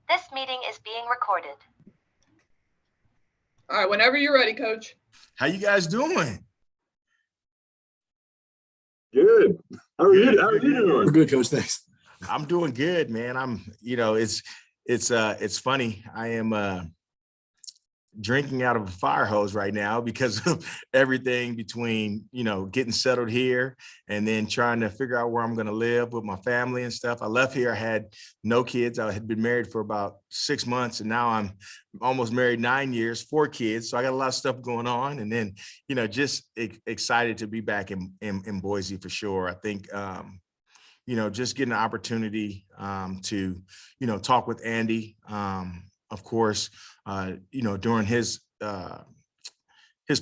This meeting is being recorded. All right, whenever you're ready, Coach. How you guys doing? Good. How are you? How are you doing? We're good, Coach. Thanks. I'm doing good, man. It's funny. I am drinking out of a fire hose right now because of everything between, getting settled here and then trying to figure out where I'm going to live with my family and stuff. I left here. I had no kids. I had been married for about 6 months, and now I'm almost married 9 years, 4 kids. So I got a lot of stuff going on, and then, just excited to be back in Boise for sure. I think, just getting an opportunity to, talk with Andy, of course, during his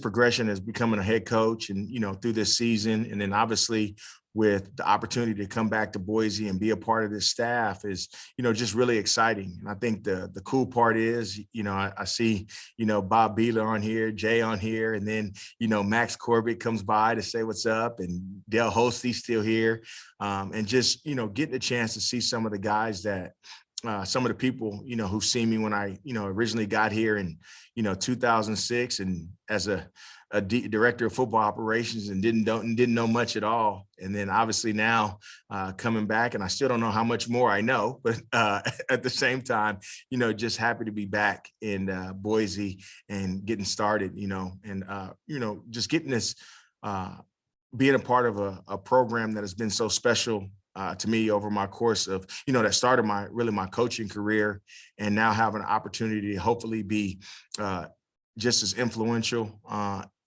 progression as becoming a head coach and, through this season. And then obviously with the opportunity to come back to Boise and be a part of this staff is, just really exciting. And I think the cool part is, I see, Bob Beeler on here, Jay on here, and then, Max Corbett comes by to say what's up, and Dale Hostey's still here. And just, getting a chance to see some of the guys that, some of the people, who see me when I, originally got here in, 2006, and as a director of football operations, and didn't know much at all. And then obviously now coming back, and I still don't know how much more I know, but at the same time, just happy to be back in Boise and getting started, and, just getting this, being a part of a program that has been so special to me over my course of, that started my coaching career, and now have an opportunity to hopefully be just as influential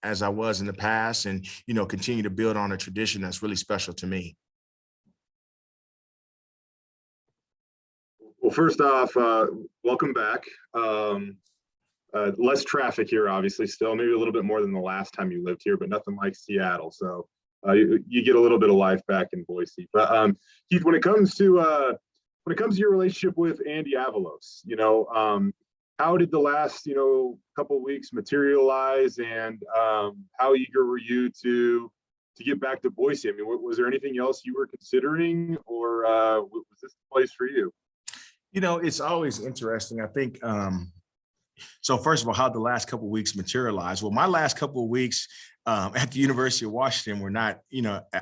as I was in the past, and, continue to build on a tradition that's really special to me. Well, first off, welcome back. Less traffic here, obviously, still maybe a little bit more than the last time you lived here, but nothing like Seattle. So you get a little bit of life back in Boise. But Keith, when it comes to your relationship with Andy Avalos, how did the last couple of weeks materialize, and how eager were you to get back to Boise? I mean, was there anything else you were considering, or was this the place for you? It's always interesting. I think so. First of all, how the last couple of weeks materialized. Well, my last couple of weeks at the University of Washington were not,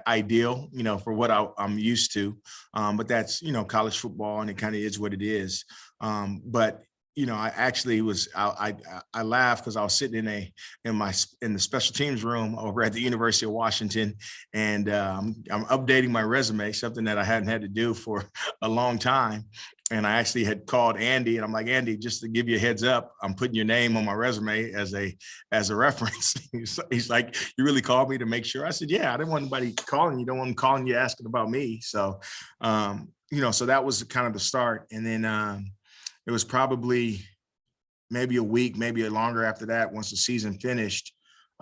ideal, for what I'm used to. But that's, college football, and it kind of is what it is. But I actually was, I laughed because I was sitting in the special teams room over at the University of Washington, and I'm updating my resume, something that I hadn't had to do for a long time. And I actually had called Andy, and I'm like, Andy, just to give you a heads up, I'm putting your name on my resume as a reference. He's like, you really called me to make sure? I said, yeah, I didn't want anybody calling you. Don't want them calling you asking about me. So, so that was kind of the start. And then it was probably maybe a week, maybe longer after that, once the season finished.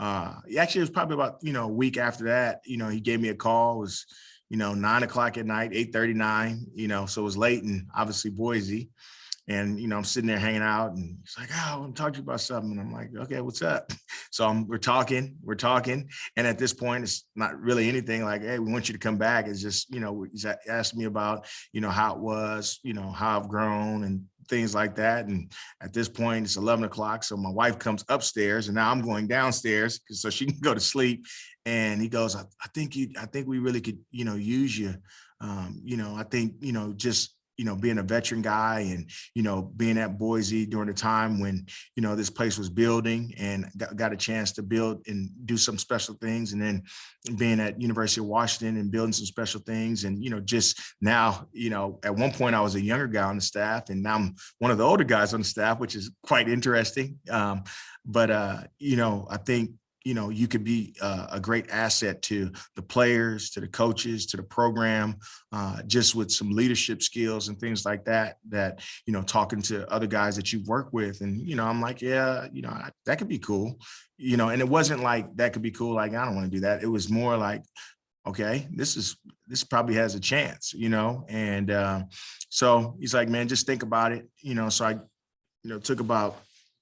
Actually, it was probably about, a week after that, he gave me a call. It was, 9:00 at night, 8:39, so it was late, and obviously Boise. And, I'm sitting there hanging out, and he's like, oh, I want to talk to you about something. And I'm like, okay, what's up? So we're talking. And at this point, it's not really anything like, hey, we want you to come back. It's just, he's asked me about, how it was, how I've grown and things like that. And at this point, it's 11 o'clock. So my wife comes upstairs, and now I'm going downstairs so she can go to sleep. And he goes, I think we really could, use you. I think, just, being a veteran guy, and, being at Boise during the time when, this place was building, and got a chance to build and do some special things. And then being at University of Washington and building some special things. And, just now, at one point I was a younger guy on the staff, and now I'm one of the older guys on the staff, which is quite interesting. But I think, you could be a great asset to the players, to the coaches, to the program, just with some leadership skills and things like that, talking to other guys that you've worked with. And, I'm like, yeah, that could be cool, and it wasn't like that could be cool. Like, I don't want to do that. It was more like, okay, this probably has a chance, and so he's like, man, just think about it. So I, took about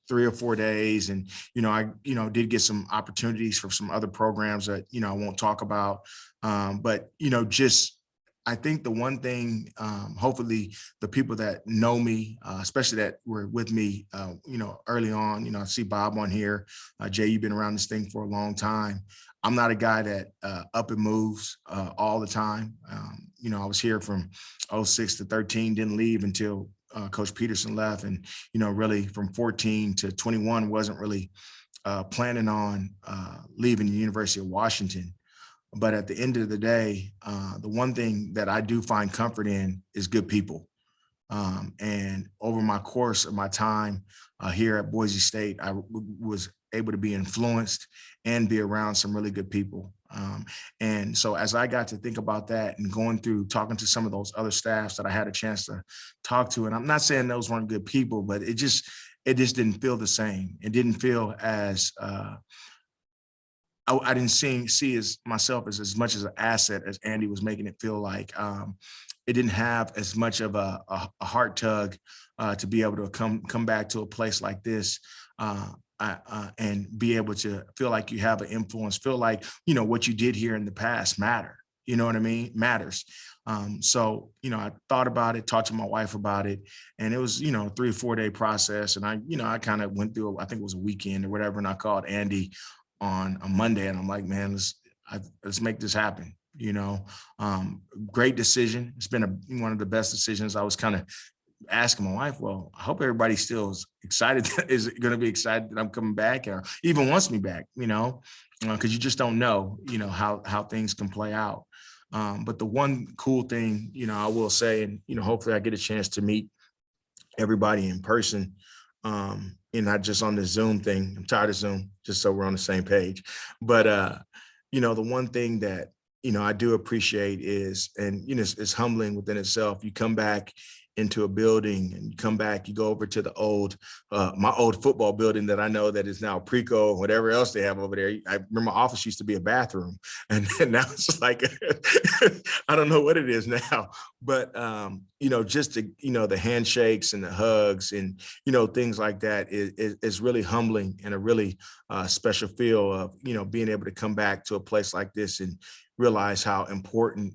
3 or 4 days, and I did get some opportunities for some other programs that I won't talk about, but just I think the one thing, hopefully the people that know me, especially that were with me, early on, I see Bob on here. Jay, you've been around this thing for a long time. I'm not a guy that up and moves all the time. I was here from 06 to 13, didn't leave until Coach Peterson left. And, really from 14 to 21, wasn't really planning on leaving the University of Washington. But at the end of the day, the one thing that I do find comfort in is good people. And over my course of my time here at Boise State, I was able to be influenced and be around some really good people. And so as I got to think about that and going through talking to some of those other staffs that I had a chance to talk to, and I'm not saying those weren't good people, but it just didn't feel the same. It didn't feel as I didn't see as myself as much as an asset as Andy was making it feel like. It didn't have as much of a heart tug to be able to come back to a place like this and be able to feel like you have an influence, feel like, what you did here in the past matter. You know what I mean? Matters. So, I thought about it, talked to my wife about it, and it was, a 3 or 4 day process. And I kind of went through, I think it was a weekend or whatever. And I called Andy on a Monday and I'm like, man, let's make this happen. Great decision. It's been one of the best decisions. I was kind of asking my wife, well, I hope everybody still is excited, is going to be excited that I'm coming back or even wants me back, because you just don't know, how things can play out. But the one cool thing, I will say, and, hopefully I get a chance to meet everybody in person, and not just on the Zoom thing. I'm tired of Zoom, just so we're on the same page. But, the one thing that, I do appreciate is, and, it's humbling within itself. You come back into a building and you come back, you go over to the my old football building that I know that is now Preco, whatever else they have over there. I remember my office used to be a bathroom, and now it's like, I don't know what it is now, but, just the handshakes and the hugs and, things like that is really humbling and a really special feel of, being able to come back to a place like this and realize how important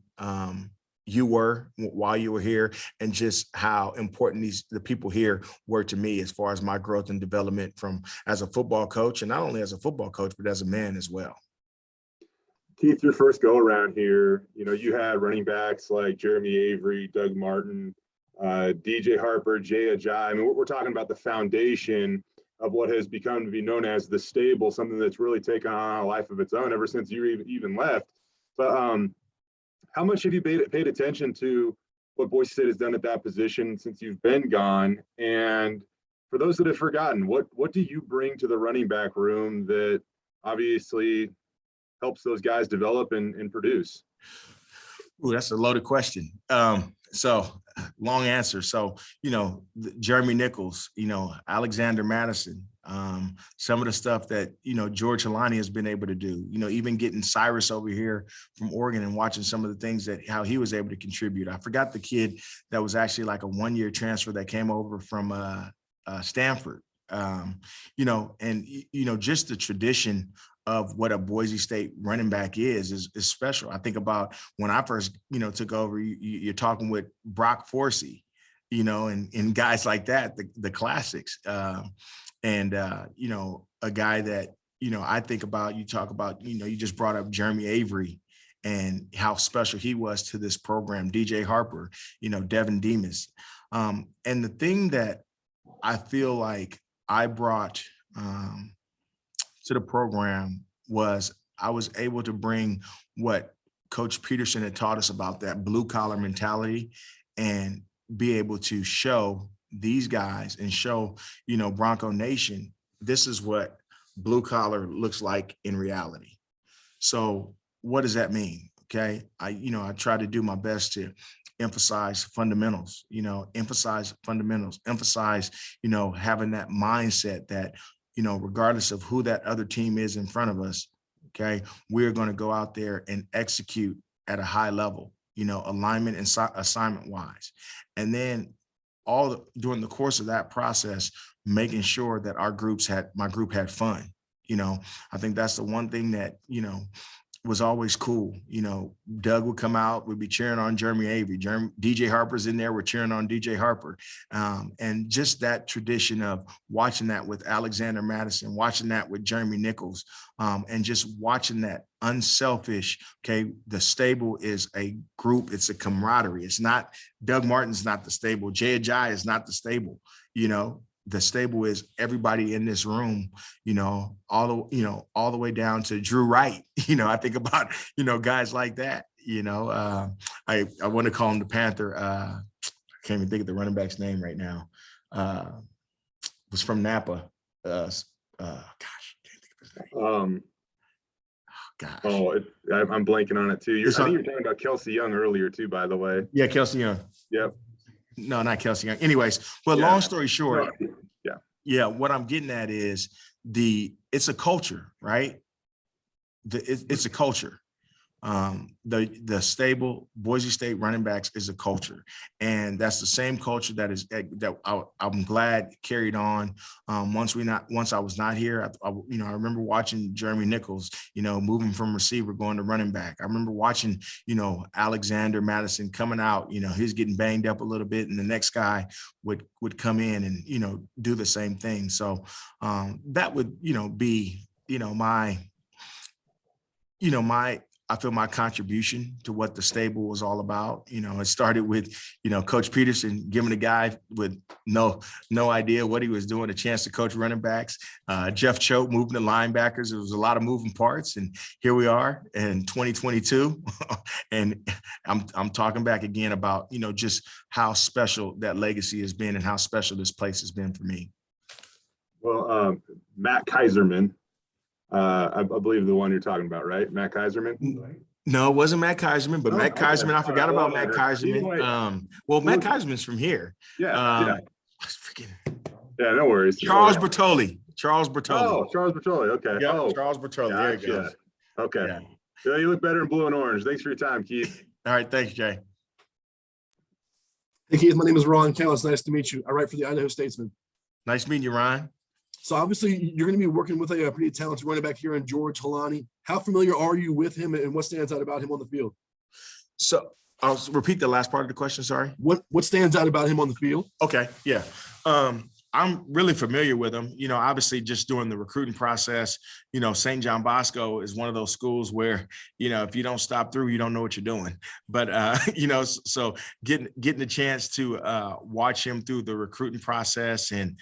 you were while you were here, and just how important the people here were to me as far as my growth and development as a football coach, and not only as a football coach, but as a man as well. Keith, your first go around here, you had running backs like Jeremy Avery, Doug Martin, DJ Harper, Jay Ajayi. I mean, we're talking about the foundation of what has become to be known as the stable, something that's really taken on a life of its own ever since you even left. But how much have you paid attention to what Boise State has done at that position since you've been gone? And for those that have forgotten, what do you bring to the running back room that obviously helps those guys develop and produce? Ooh, that's a loaded question. So long answer. So, Jeremy Nichols, Alexander Madison, some of the stuff that, George Helani has been able to do, even getting Cyrus over here from Oregon and watching some of the things how he was able to contribute. I forgot the kid that was actually like a 1-year transfer that came over from Stanford, and, just the tradition of what a Boise State running back is special. I think about when I first, took over, you're talking with Brock Forsey, and guys like that, the classics. And a guy that, I think about, you talk about, you just brought up Jeremy Avery and how special he was to this program, DJ Harper, Devin Demas. And the thing that I feel like I brought to the program was I was able to bring what Coach Peterson had taught us about that blue collar mentality, and be able to show these guys and show, Bronco Nation, this is what blue collar looks like in reality. So what does that mean? Okay. I try to do my best to emphasize fundamentals, emphasize, having that mindset that, regardless of who that other team is in front of us, okay, we're going to go out there and execute at a high level, alignment and assignment wise. And then during the course of that process, making sure that my group had fun. I think that's the one thing that, was always cool. You know, Doug would come out, we'd be cheering on Jeremy Avery. DJ Harper's in there, we're cheering on DJ Harper. And just that tradition of watching that with Alexander Madison, watching that with Jeremy Nichols, and just watching that unselfish, okay, the stable is a group, it's a camaraderie. It's not, Doug Martin's not the stable, Jay Ajayi is not the stable, you know. The stable is everybody in this room, you know, all the way down to Drew Wright. You know, I think about, you know, guys like that, you know. I want to call him the Panther. I can't even think of the running back's name right now. Was from Napa. Gosh, can't think of his name. Gosh. Oh, I'm blanking on it too. I think you're talking about Kelsey Young earlier too, by the way. Yeah, Kelsey Young. Yep. No, not Kelsey Young. Anyways, but long story short, yeah, what I'm getting at is it's a culture, right? It's a culture. The stable Boise State running backs is a culture, and that's the same culture I'm glad carried on. Once I was not here, I remember watching Jeremy Nichols, you know, moving from receiver going to running back. I remember watching, you know, Alexander Madison coming out, you know, he's getting banged up a little bit, and the next guy would come in and, you know, do the same thing. So that would, you know, be, you know, I feel my contribution to what the stable was all about. You know, it started with, you know, Coach Peterson giving the guy with no idea what he was doing a chance to coach running backs. Jeff Choate moving the linebackers. There was a lot of moving parts, and here we are in 2022. And I'm talking back again about, you know, just how special that legacy has been and how special this place has been for me. Well, Matt Kaiserman. I believe the one you're talking about, right? Matt Kaiserman? No, it wasn't Matt Kaiserman, but Matt Kaiserman, I forgot about Matt Kaiserman. Matt Kaiserman's from here. Yeah. Yeah, no worries. Charles Bertoli. Oh, Charles Bertoli. Okay. Yeah, oh, Charles Bertoli. Gotcha. There it goes. Okay. Yeah. Yeah, you look better in blue and orange. Thanks for your time, Keith. All right. Thanks, Jay. Hey, Keith, my name is Ron Kell. It's nice to meet you. I write for the Idaho Statesman. Nice meeting you, Ryan. So obviously you're going to be working with a pretty talented running back here in George Halani. How familiar are you with him, and what stands out about him on the field? So I'll repeat the last part of the question. Sorry. What stands out about him on the field? Okay. Yeah. I'm really familiar with him, you know, obviously just doing the recruiting process. You know, St. John Bosco is one of those schools where, you know, if you don't stop through, you don't know what you're doing. But, you know, so getting the chance to watch him through the recruiting process, and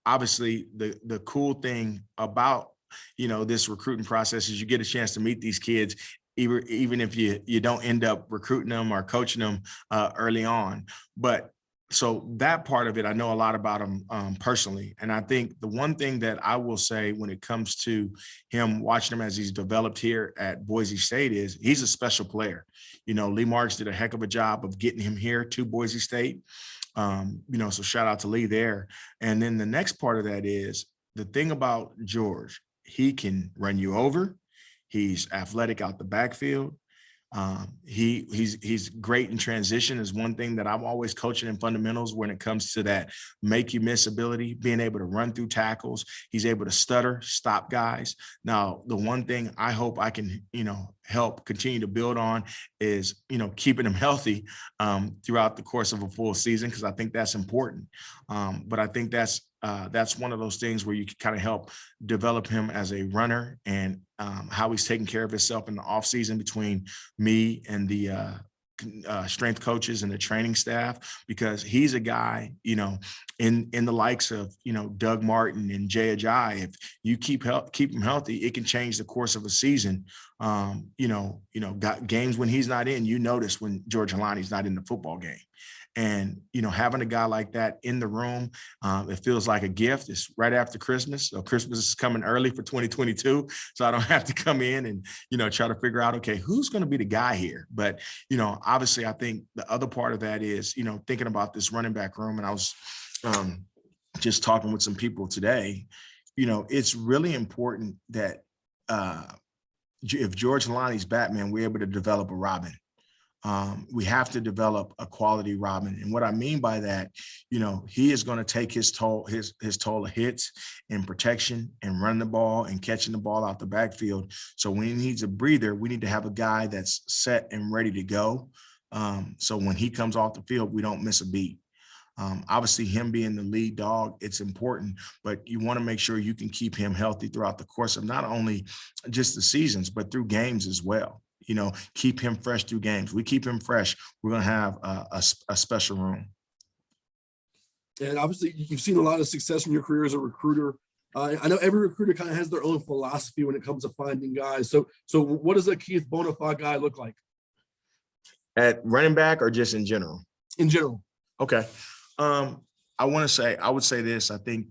obviously the cool thing about, you know, this recruiting process is you get a chance to meet these kids, even if you don't end up recruiting them or coaching them early on. But so that part of it, I know a lot about him personally. And I think the one thing that I will say when it comes to him, watching him as he's developed here at Boise State, is he's a special player. You know, Lee Marks did a heck of a job of getting him here to Boise State. You know, so shout out to Lee there. And then the next part of that is the thing about George, he can run you over. He's athletic out the backfield. He's great in transition is one thing that I'm always coaching in fundamentals when it comes to that make you miss ability, being able to run through tackles. He's able to stutter, stop guys. Now, the one thing I hope I can, you know, help continue to build on is, you know, keeping him healthy throughout the course of a full season, because I think that's important. But I think that's one of those things where you can kind of help develop him as a runner, and how he's taking care of himself in the off season between me and the strength coaches and the training staff, because he's a guy, you know, in the likes of, you know, Doug Martin and Jay Ajayi. If you keep him healthy, it can change the course of a season. Got games when he's not in, you notice when George Halani's not in the football game. And, you know, having a guy like that in the room, it feels like a gift. It's right after Christmas. So Christmas is coming early for 2022. So I don't have to come in and, you know, try to figure out, okay, who's going to be the guy here? But, you know, obviously I think the other part of that is, you know, thinking about this running back room. And I was just talking with some people today, you know, it's really important that if George Halani's Batman, we're able to develop a Robin. We have to develop a quality Robin. And what I mean by that, he is going to take his toll of hits and protection and running the ball and catching the ball out the backfield. So when he needs a breather, we need to have a guy that's set and ready to go. So when he comes off the field, we don't miss a beat. Obviously, him being the lead dog, it's important, but you want to make sure you can keep him healthy throughout the course of not only just the seasons, but through games as well. Keep him fresh through games. We keep him fresh, we're going to have a special room. And obviously, you've seen a lot of success in your career as a recruiter. I know every recruiter kind of has their own philosophy when it comes to finding guys. So what does a Keith Bhonapha guy look like? At running back or just in general? In general. Okay. I would say this. I think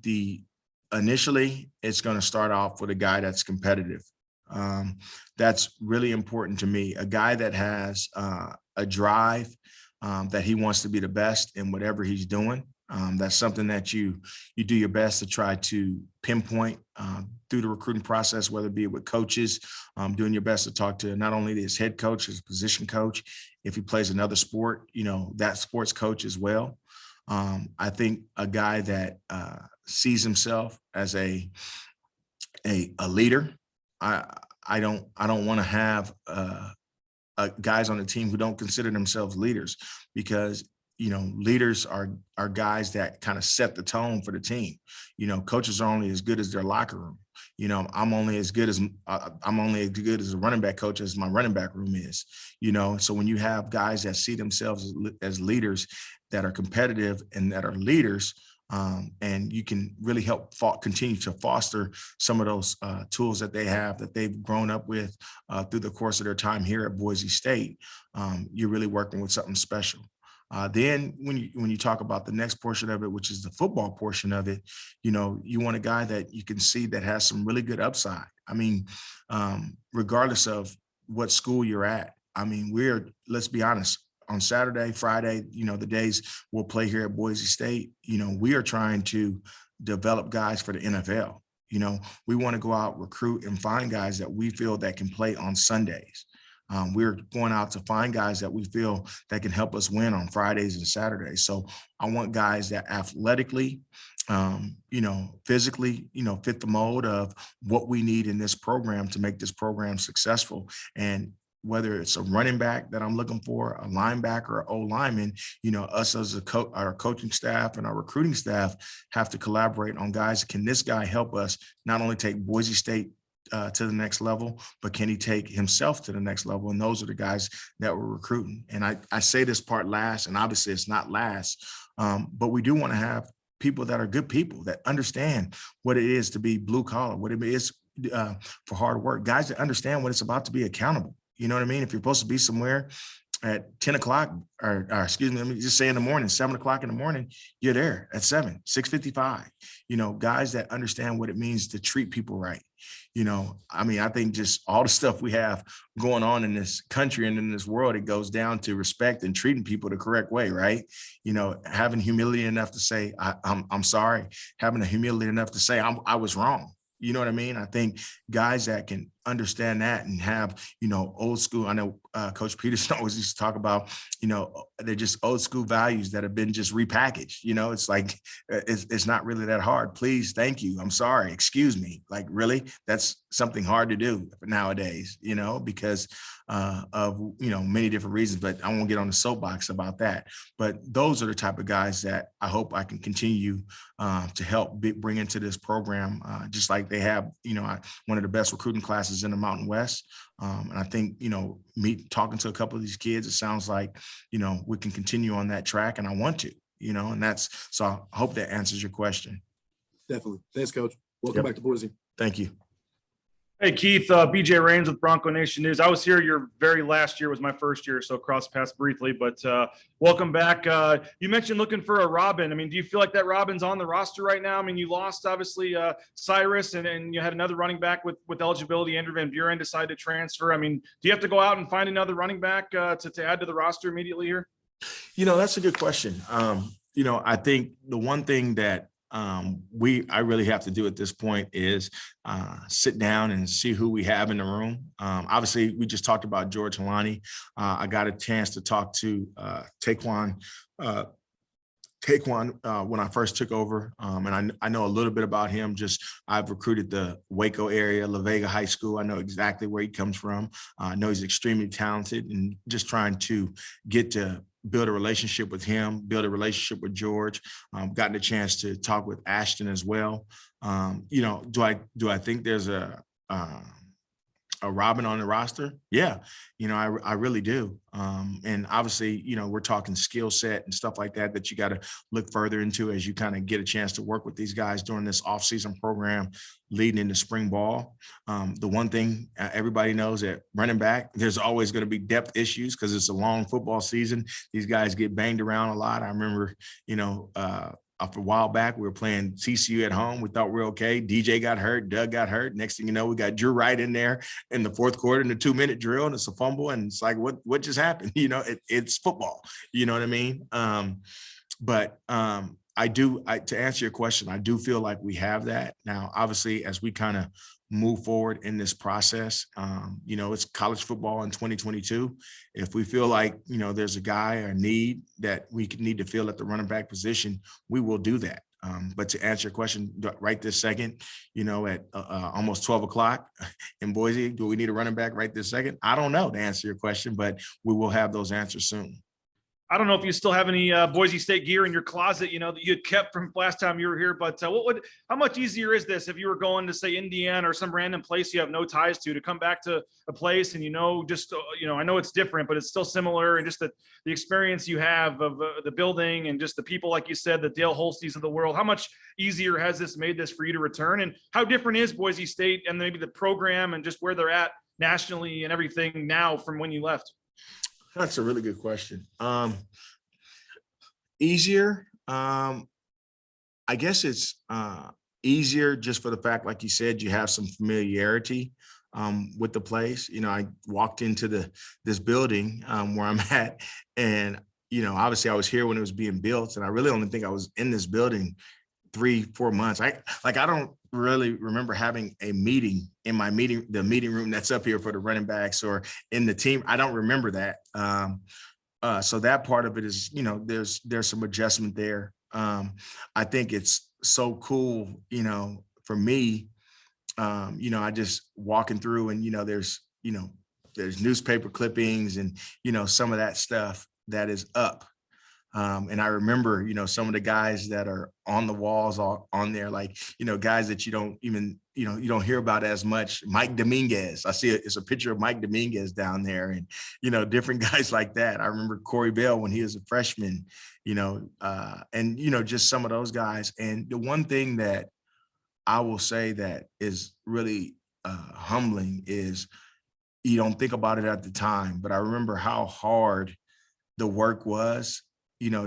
initially it's going to start off with a guy that's competitive. That's really important to me. A guy that has a drive, that he wants to be the best in whatever he's doing. That's something that you do your best to try to pinpoint through the recruiting process, whether it be with coaches, doing your best to talk to not only his head coach, his position coach, if he plays another sport, that sports coach as well. I think a guy that sees himself as a leader. I don't want to have guys on the team who don't consider themselves leaders, because leaders are guys that kind of set the tone for the team. Coaches are only as good as their locker room. I'm only as good as a running back coach as my running back room is. So when you have guys that see themselves as leaders, that are competitive and that are leaders, and you can really help continue to foster some of those tools that they have, that they've grown up with through the course of their time here at Boise State. You're really working with something special. Then when you talk about the next portion of it, which is the football portion of it, you want a guy that you can see that has some really good upside. I mean, regardless of what school you're at, I mean, let's be honest, on Saturday, Friday, the days we'll play here at Boise State, we are trying to develop guys for the NFL. We want to go out, recruit, and find guys that we feel that can play on Sundays. We're going out to find guys that we feel that can help us win on Fridays and Saturdays. So I want guys that athletically, physically, fit the mold of what we need in this program to make this program successful. And whether it's a running back that I'm looking for, a linebacker, O lineman, us as our coaching staff and our recruiting staff have to collaborate on guys. Can this guy help us not only take Boise State to the next level, but can he take himself to the next level? And those are the guys that we're recruiting. And I say this part last, and obviously it's not last, but we do want to have people that are good people that understand what it is to be blue collar, what it is for hard work, guys that understand what it's about to be accountable. You know what I mean? If you're supposed to be somewhere at 10 o'clock, or excuse me, let me just say in the morning, 7 o'clock in the morning, you're there at 6:55. Guys that understand what it means to treat people right. I think just all the stuff we have going on in this country and in this world, it goes down to respect and treating people the correct way, right? Having humility enough to say, I'm sorry, having the humility enough to say, I was wrong. You know what I mean? I think guys that can understand that and have, old school. I know Coach Peterson always used to talk about, they're just old school values that have been just repackaged. It's like, it's not really that hard. Please, thank you. I'm sorry. Excuse me. Like, really? That's something hard to do nowadays, because of, many different reasons, but I won't get on the soapbox about that. But those are the type of guys that I hope I can continue to help bring into this program, just like they have, one of the best recruiting classes in the Mountain West. And I think, talking to a couple of these kids, it sounds like, we can continue on that track, and I want to, and so I hope that answers your question. Definitely. Thanks, Coach. Welcome back to Boise. Thank you. Hey, Keith, BJ Rains with Bronco Nation News. I was here your very last year, was my first year, so crossed paths briefly, but welcome back. You mentioned looking for a Robin. I mean, do you feel like that Robin's on the roster right now? I mean, you lost, obviously, Cyrus, and you had another running back with eligibility. Andrew Van Buren decided to transfer. I mean, do you have to go out and find another running back to add to the roster immediately here? That's a good question. I think the one thing that I really have to do at this point is sit down and see who we have in the room. Obviously, we just talked about George Halani. I got a chance to talk to Taekwon when I first took over, and I know a little bit about him. Just I've recruited the Waco area, La Vega High School. I know exactly where he comes from. I know he's extremely talented, and just trying to get to build a relationship with him, build a relationship with George. Gotten a chance to talk with Ashton as well. Do I think there's a Robin on the roster? Yeah, I really do. And obviously, we're talking skill set and stuff like that you got to look further into as you kind of get a chance to work with these guys during this offseason program leading into spring ball. The one thing everybody knows at running back, there's always going to be depth issues because it's a long football season. These guys get banged around a lot. I remember, a while back, we were playing TCU at home. We thought we were okay. DJ got hurt. Doug got hurt. Next thing you know, we got Drew Wright in there in the fourth quarter in the 2-minute drill, and it's a fumble. And it's like, what just happened? It's football. You know what I mean? To answer your question, I do feel like we have that. Now, obviously, as we kind of move forward in this process, it's college football in 2022. If we feel like, there's a guy or need that we need to fill at the running back position, we will do that. But to answer your question right this second, at almost 12 o'clock in Boise, do we need a running back right this second? I don't know to answer your question, but we will have those answers soon. I don't know if you still have any Boise State gear in your closet, that you had kept from last time you were here, but how much easier is this if you were going to say Indiana or some random place you have no ties to come back to a place and, I know it's different, but it's still similar. And just the experience you have of the building and just the people, like you said, the Dale Holsteys of the world, how much easier has this made this for you to return? And how different is Boise State and maybe the program and just where they're at nationally and everything now from when you left? That's a really good question. Easier. I guess it's easier just for the fact, like you said, you have some familiarity with the place. I walked into this building where I'm at, and obviously I was here when it was being built, and I really only think I was in this building 3-4 months. I don't really remember having a meeting in the meeting room that's up here for the running backs or in the team. I don't remember that. So that part of it is, there's some adjustment there. I think it's so cool, for me, I just walking through and, there's newspaper clippings and, some of that stuff that is up. And I remember, some of the guys that are on the walls on there, like, guys that you don't even, you don't hear about as much. Mike Dominguez, I see it's a picture of Mike Dominguez down there and, different guys like that. I remember Corey Bell when he was a freshman, and, just some of those guys. And the one thing that I will say that is really humbling is you don't think about it at the time, but I remember how hard the work was,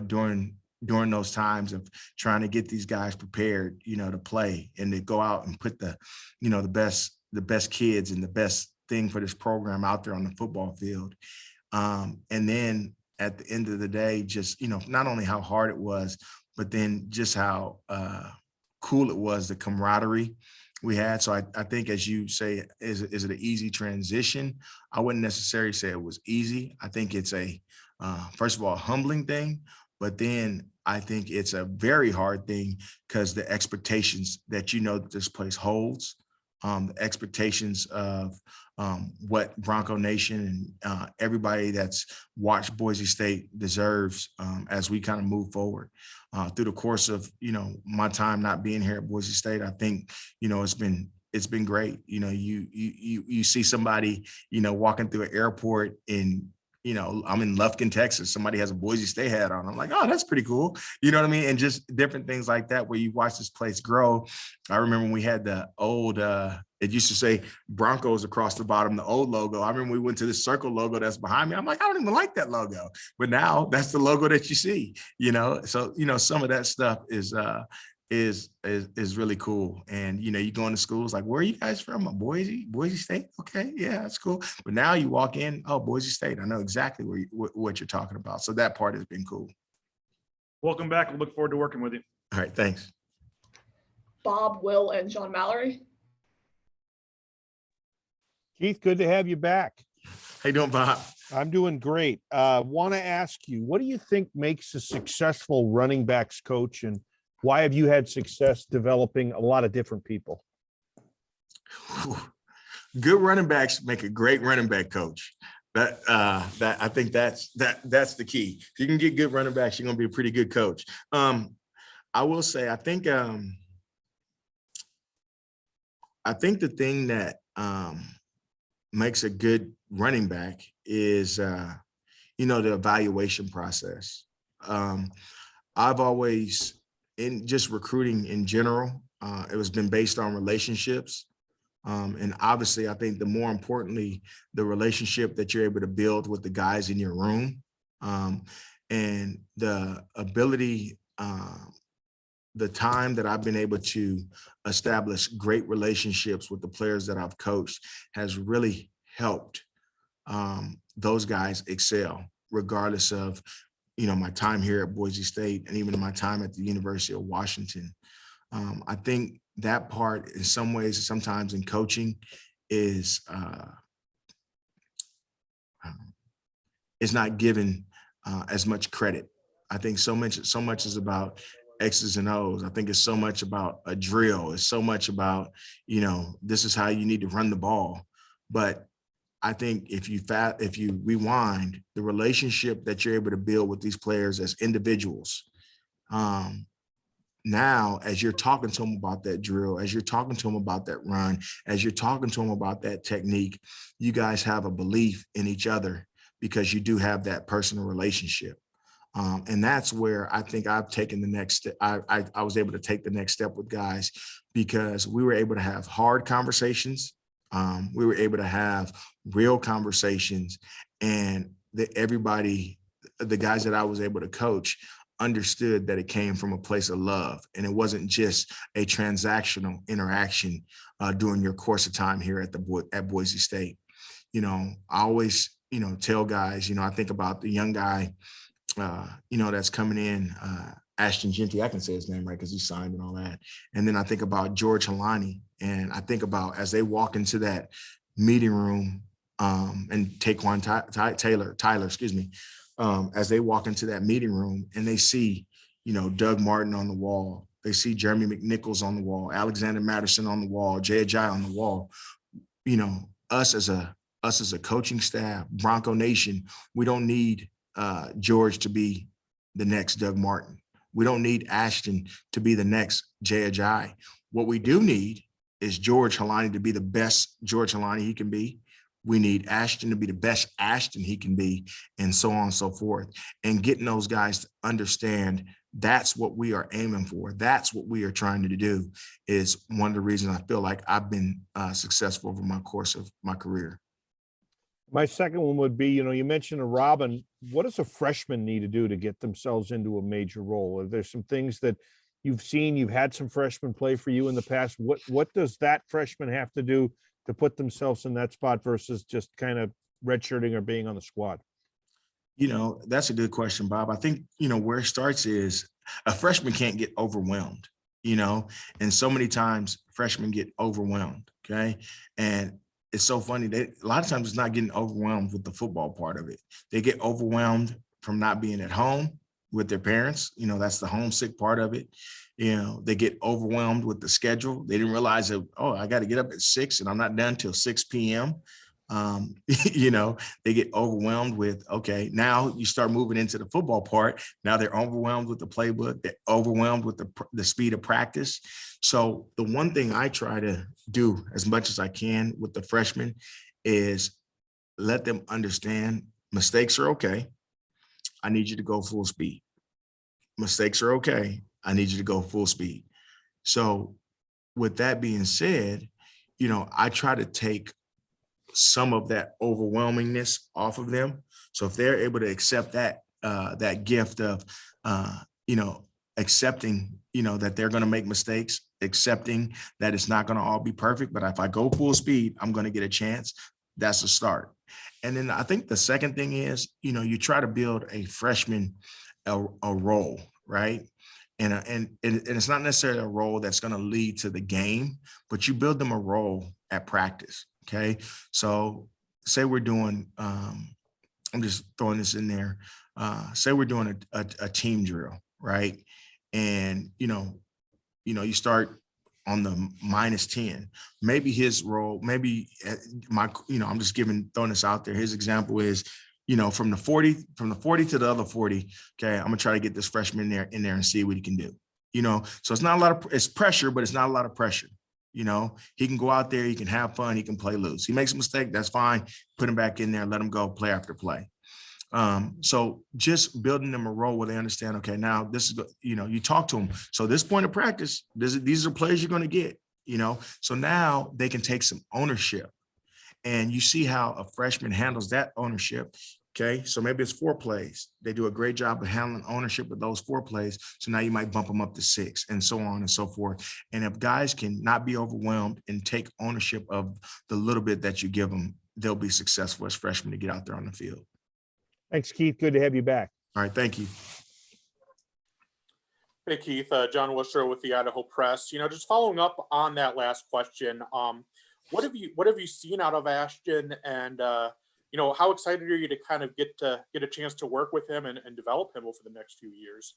during those times of trying to get these guys prepared, to play and to go out and put the best kids and the best thing for this program out there on the football field. And then at the end of the day, just, not only how hard it was, but then just how cool it was, the camaraderie we had. So I think, as you say, is it an easy transition? I wouldn't necessarily say it was easy. I think it's first of all, a humbling thing, but then I think it's a very hard thing because the expectations that that this place holds, the expectations of what Bronco Nation and everybody that's watched Boise State deserves as we kind of move forward. Through the course of, my time not being here at Boise State, I think, it's been great. You see somebody, walking through an airport in, I'm in Lufkin, Texas. Somebody has a Boise State hat on. I'm like, oh, that's pretty cool. You know what I mean? And just different things like that where you watch this place grow. I remember when we had the old, it used to say Broncos across the bottom, the old logo. I remember we went to this circle logo that's behind me. I'm like, I don't even like that logo. But now that's the logo that you see, So, some of that stuff is really cool. And, you go into schools like, where are you guys from? Boise State. Okay. Yeah, that's cool. But now you walk in, oh, Boise State. I know exactly what you're talking about. So that part has been cool. Welcome back. We look forward to working with you. All right. Thanks. Bob, Will, and John Mallory. Keith, good to have you back. How you doing, Bob? I'm doing great. Want to ask you, what do you think makes a successful running backs coach, and why have you had success developing a lot of different people? Good running backs make a great running back coach. That I think that's the key. If you can get good running backs, you're gonna be a pretty good coach. I will say, I think the thing that makes a good running back is the evaluation process. I've always, in just recruiting in general, it was been based on relationships. And obviously, I think the more importantly, the relationship that you're able to build with the guys in your room, and the ability, the time that I've been able to establish great relationships with the players that I've coached has really helped those guys excel, regardless of, my time here at Boise State and even my time at the University of Washington. I think that part, in some ways, sometimes in coaching, is not given as much credit. I think so much is about X's and O's. I think it's so much about a drill. It's so much about, this is how you need to run the ball. But I think if you rewind, the relationship that you're able to build with these players as individuals, now, as you're talking to them about that drill, as you're talking to them about that run, as you're talking to them about that technique, you guys have a belief in each other because you do have that personal relationship. And that's where I think I've taken the next step. I was able to take the next step with guys because we were able to have hard conversations. We were able to have real conversations, and everybody, the guys that I was able to coach, understood that it came from a place of love, and it wasn't just a transactional interaction during your course of time here at Boise State. I always, tell guys, I think about the young guy, that's coming in, Ashton Genty. I can say his name right because he signed and all that. And then I think about George Halani, and I think about as they walk into that meeting room, and Taquan Tyler, as they walk into that meeting room and they see, Doug Martin on the wall, they see Jeremy McNichols on the wall, Alexander Matterson on the wall, Jay Ajayi on the wall. Us as a coaching staff, Bronco Nation, we don't need George to be the next Doug Martin. We don't need Ashton to be the next Jay Ajayi. What we do need is George Halani to be the best George Halani he can be. We need Ashton to be the best Ashton he can be, and so on and so forth. And getting those guys to understand that's what we are aiming for. That's what we are trying to do is one of the reasons I feel like I've been successful over my course of my career. My second one would be, you mentioned a Robin. What does a freshman need to do to get themselves into a major role? Are there some things that you've seen? You've had some freshmen play for you in the past. What does that freshman have to do to put themselves in that spot versus just kind of redshirting or being on the squad? That's a good question, Bob. I think, where it starts is a freshman can't get overwhelmed, and so many times freshmen get overwhelmed. Okay. And it's so funny that a lot of times it's not getting overwhelmed with the football part of it. They get overwhelmed from not being at home with their parents. That's the homesick part of it. They get overwhelmed with the schedule. They didn't realize that, I got to get up at 6 and I'm not done till 6 p.m. They get overwhelmed with, okay, now you start moving into the football part. Now they're overwhelmed with the playbook. They're overwhelmed with the speed of practice. So the one thing I try to do as much as I can with the freshmen is let them understand mistakes are okay. I need you to go full speed. Mistakes are okay. I need you to go full speed. So with that being said, I try to take some of that overwhelmingness off of them. So if they're able to accept that gift of, accepting, that they're going to make mistakes, accepting that it's not going to all be perfect, but if I go full speed, I'm going to get a chance. That's a start. And then I think the second thing is, you try to build a freshman a role, right? and it's not necessarily a role that's going to lead to the game, but you build them a role at practice. Okay. So say we're doing, I'm just throwing this in there. Say we're doing a team drill, right? And, you start on the -10, maybe his role, maybe I'm just throwing this out there. His example is, from the 40 to the other 40. Okay. I'm gonna try to get this freshman in there and see what he can do, so it's not a lot of, it's pressure, but it's not a lot of pressure. He can go out there, he can have fun, he can play loose. He makes a mistake, that's fine. Put him back in there, let him go play after play. So just building them a role where they understand, okay, now this is, you talk to them. So this point of practice, these are plays you're going to get, so now they can take some ownership, and you see how a freshman handles that ownership. Okay. So maybe it's 4 plays. They do a great job of handling ownership with those 4 plays. So now you might bump them up to 6 and so on and so forth. And if guys can not be overwhelmed and take ownership of the little bit that you give them, they'll be successful as freshmen to get out there on the field. Thanks, Keith. Good to have you back. All right. Thank you. Hey, Keith, John Wistro with the Idaho Press. Just following up on that last question, what have you seen out of Ashton, and how excited are you to kind of get a chance to work with him and develop him over the next few years?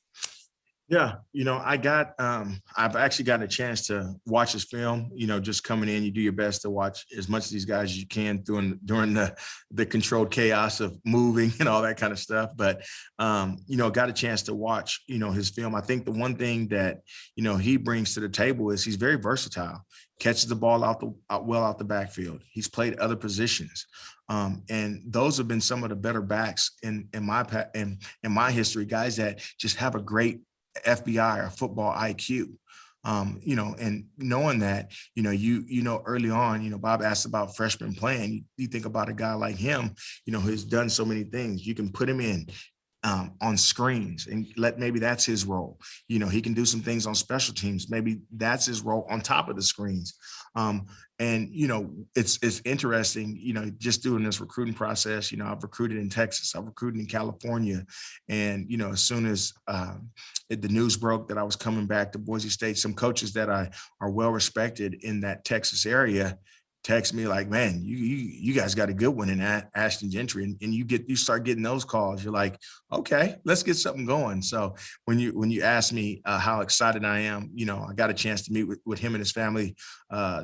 Yeah, I've actually gotten a chance to watch his film. Just coming in, you do your best to watch as much of these guys as you can during the controlled chaos of moving and all that kind of stuff. But got a chance to watch his film. I think the one thing that he brings to the table is he's very versatile. Catches the ball out the backfield. He's played other positions, and those have been some of the better backs in my history. Guys that just have a great FBI or football IQ, and knowing that, early on, Bob asked about freshman playing. You think about a guy like him, who's done so many things. You can put him in on screens and maybe that's his role. He can do some things on special teams. Maybe that's his role on top of the screens. And it's interesting, just doing this recruiting process. I've recruited in Texas, I've recruited in California. And, as soon as the news broke that I was coming back to Boise State, some coaches that are well respected in that Texas area text me like, man, you guys got a good one in Ashton Gentry, and you start getting those calls. You're like, okay, let's get something going. So when you ask me how excited I am, I got a chance to meet with him and his family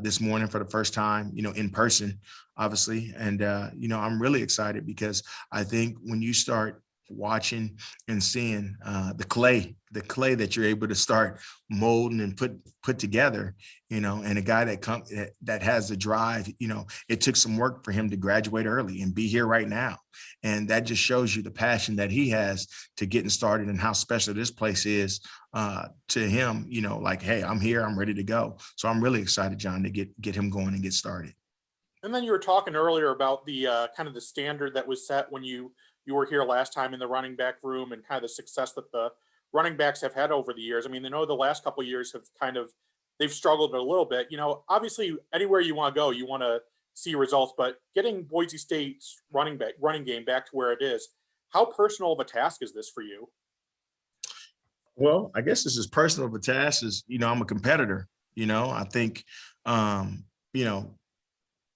this morning for the first time, in person, obviously. And I'm really excited because I think when you start watching and seeing the clay that you're able to start molding and put together, and a guy that has the drive, it took some work for him to graduate early and be here right now. And that just shows you the passion that he has to getting started and how special this place is to him, like, hey, I'm here, I'm ready to go. So I'm really excited, John, to get him going and get started. And then you were talking earlier about the kind of the standard that was set when you were here last time in the running back room, and kind of the success that the running backs have had over the years. I mean, the last couple of years they've struggled a little bit. Obviously anywhere you want to go, you want to see results, but getting Boise State's running game back to where it is, how personal of a task is this for you? Well, I guess this is personal of a task is, I'm a competitor. I think, I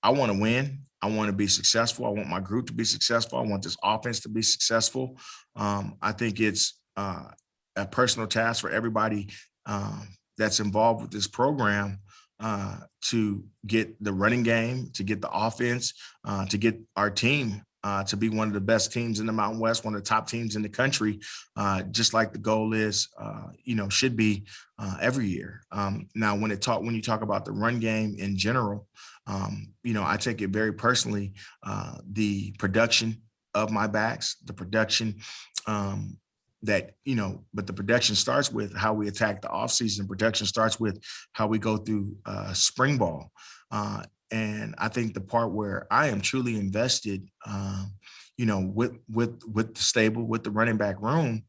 want to win. I want to be successful. I want my group to be successful. I want this offense to be successful. I think it's a personal task for everybody that's involved with this program to get the running game, to get the offense, to get our team to be one of the best teams in the Mountain West, one of the top teams in the country, just like the goal is, should be every year. Now, when you talk about the run game in general, I take it very personally, the production of my backs, the production but the production starts with how we attack the offseason. Production starts with how we go through spring ball. And I think the part where I am truly invested, with the stable, with the running back room,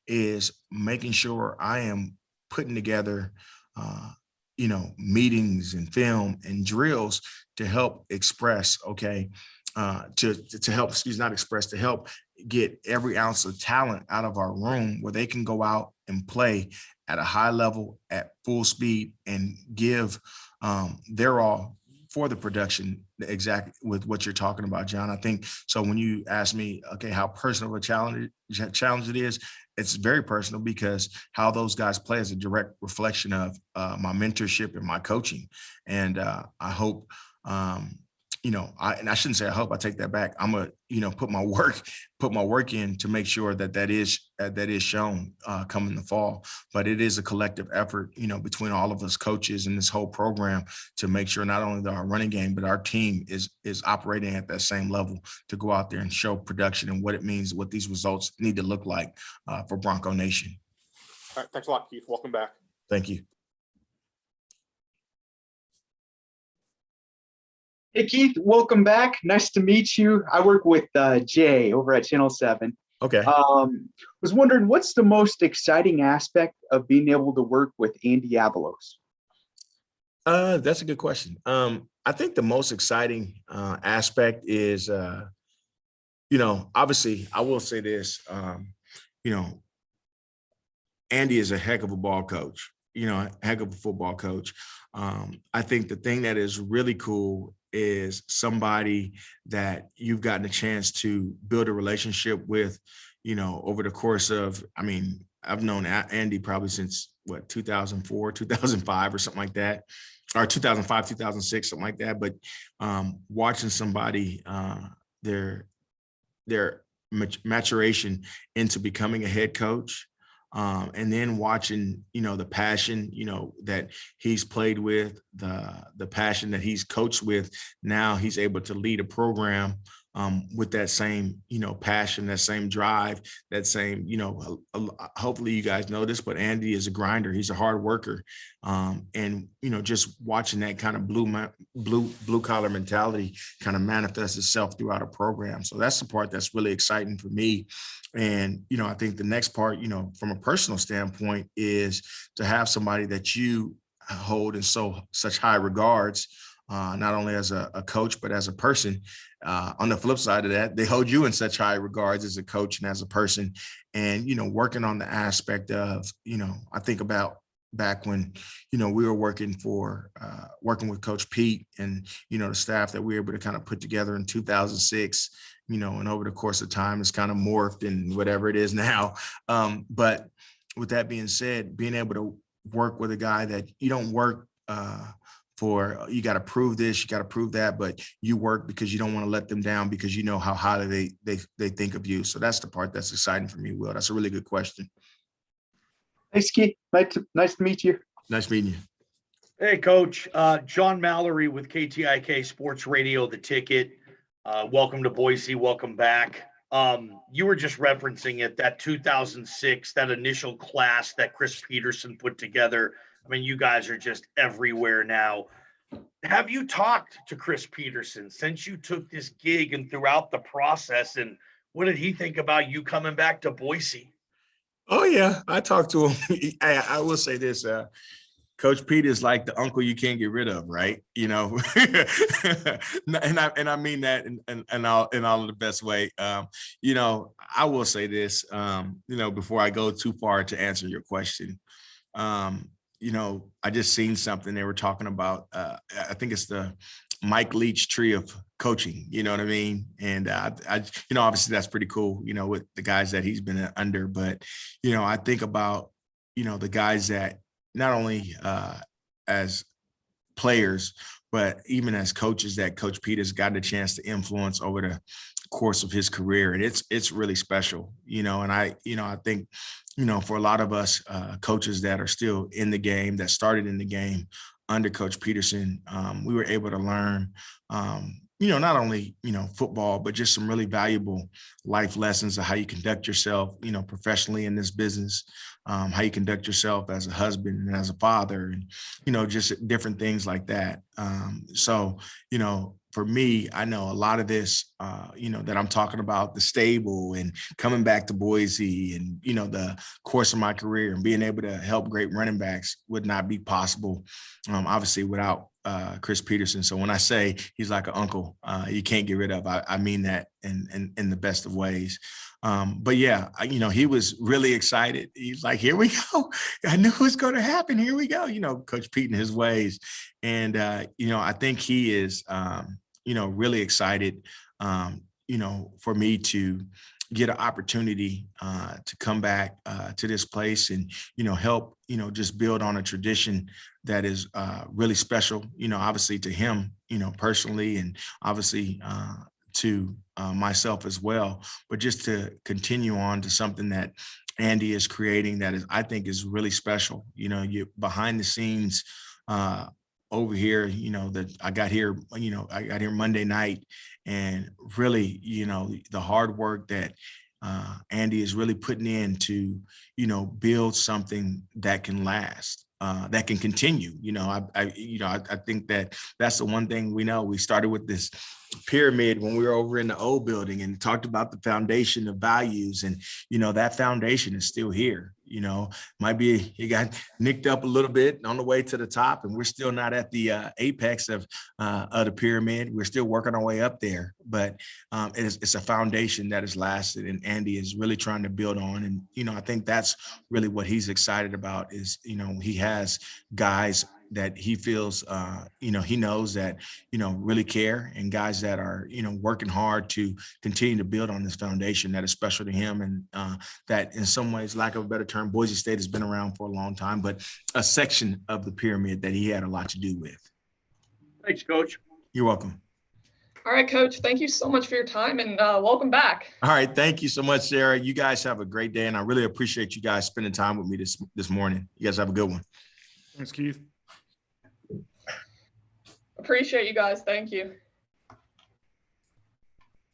is making sure I am putting together, meetings and film and drills to help express, to help get every ounce of talent out of our room where they can go out and play at a high level, at full speed, and give their all for the production, exactly with what you're talking about, John. I think so. When you ask me, okay, how personal a challenge it is, it's very personal because how those guys play is a direct reflection of my mentorship and my coaching. And I hope, and I shouldn't say I hope, I take that back. I'm a, put my work in to make sure that is shown come in the fall. But it is a collective effort, between all of us coaches and this whole program to make sure not only that our running game, but our team is operating at that same level to go out there and show production and what it means, what these results need to look like for Bronco Nation. All right, thanks a lot, Keith. Welcome back. Thank you. Hey, Keith, welcome back. Nice to meet you. I work with Jay over at Channel 7. Okay. Was wondering, what's the most exciting aspect of being able to work with Andy Avalos? That's a good question. I think the most exciting aspect is, obviously, I will say this, Andy is a heck of a ball coach, a heck of a football coach. I think the thing that is really cool is somebody that you've gotten a chance to build a relationship with, over the course of, I've known Andy probably since 2004, 2005 or something like that, or 2005, 2006, something like that. But watching somebody, their maturation into becoming a head coach, and then watching, the passion, that he's played with, the passion that he's coached with. Now he's able to lead a program with that same, passion, that same drive, that same, hopefully you guys know this, but Andy is a grinder. He's a hard worker. And, just watching that kind of blue collar mentality kind of manifest itself throughout a program. So that's the part that's really exciting for me. And, I think the next part, from a personal standpoint, is to have somebody that you hold in such high regards, not only as a coach, but as a person. On the flip side of that, they hold you in such high regards as a coach and as a person. And, working on the aspect of, I think about back when, we were working with Coach Pete and, the staff that we were able to kind of put together in 2006, and over the course of time, it's kind of morphed and whatever it is now. But with that being said, being able to work with a guy that you don't work for, you got to prove this, you got to prove that, but you work because you don't want to let them down because you know how highly they think of you. So that's the part that's exciting for me, Will. That's a really good question. Thanks, Keith. Nice to meet you. Nice meeting you. Hey, Coach. John Mallory with KTIK Sports Radio, The Ticket. Welcome to Boise. Welcome back. You were just referencing it, that 2006, that initial class that Chris Peterson put together. You guys are just everywhere now. Have you talked to Chris Peterson since you took this gig and throughout the process? And what did he think about you coming back to Boise? Oh, yeah. I talked to him. I will say this. Coach Pete is like the uncle you can't get rid of, right? And I mean that in all of the best way. I will say this, before I go too far to answer your question. I just seen something they were talking about. I think it's the Mike Leach tree of coaching, you know what I mean? And I obviously that's pretty cool, with the guys that he's been under, but, I think about, the guys that not only as players, but even as coaches that Coach Pete has gotten a chance to influence over the course of his career. And it's really special, and I think, for a lot of us coaches that are still in the game, that started in the game under Coach Peterson, we were able to learn, not only, football, but just some really valuable life lessons of how you conduct yourself, professionally in this business, how you conduct yourself as a husband and as a father, and, just different things like that. So, for me, I know a lot of this, that I'm talking about, the stable and coming back to Boise and, the course of my career and being able to help great running backs would not be possible, obviously, without Chris Peterson. So when I say he's like an uncle, you can't get rid of, I mean that in the best of ways. But yeah, he was really excited. He's like, here we go. I knew it was going to happen. Here we go. Coach Pete and his ways. And, I think he is, really excited, for me to get an opportunity to come back to this place and, help, just build on a tradition that is really special, obviously to him, personally, and obviously to myself as well, but just to continue on to something that Andy is creating that I think is really special. You behind the scenes over here, that I got here Monday night, and really, the hard work that Andy is really putting in to, build something that can last, that can continue. I think that's the one thing we know. We started with this pyramid when we were over in the old building and talked about the foundation of values, and that foundation is still here. Might be it got nicked up a little bit on the way to the top, and we're still not at the apex of the pyramid. We're still working our way up there, but it's a foundation that has lasted, and Andy is really trying to build on. And I think that's really what he's excited about is he has guys that he feels, he knows that, really care, and guys that are, working hard to continue to build on this foundation that is special to him. And that in some ways, lack of a better term, Boise State has been around for a long time, but a section of the pyramid that he had a lot to do with. Thanks, Coach. You're welcome. All right, Coach, thank you so much for your time, and welcome back. All right. Thank you so much, Sarah. You guys have a great day, and I really appreciate you guys spending time with me this morning. You guys have a good one. Thanks, Keith. Appreciate you guys. Thank you.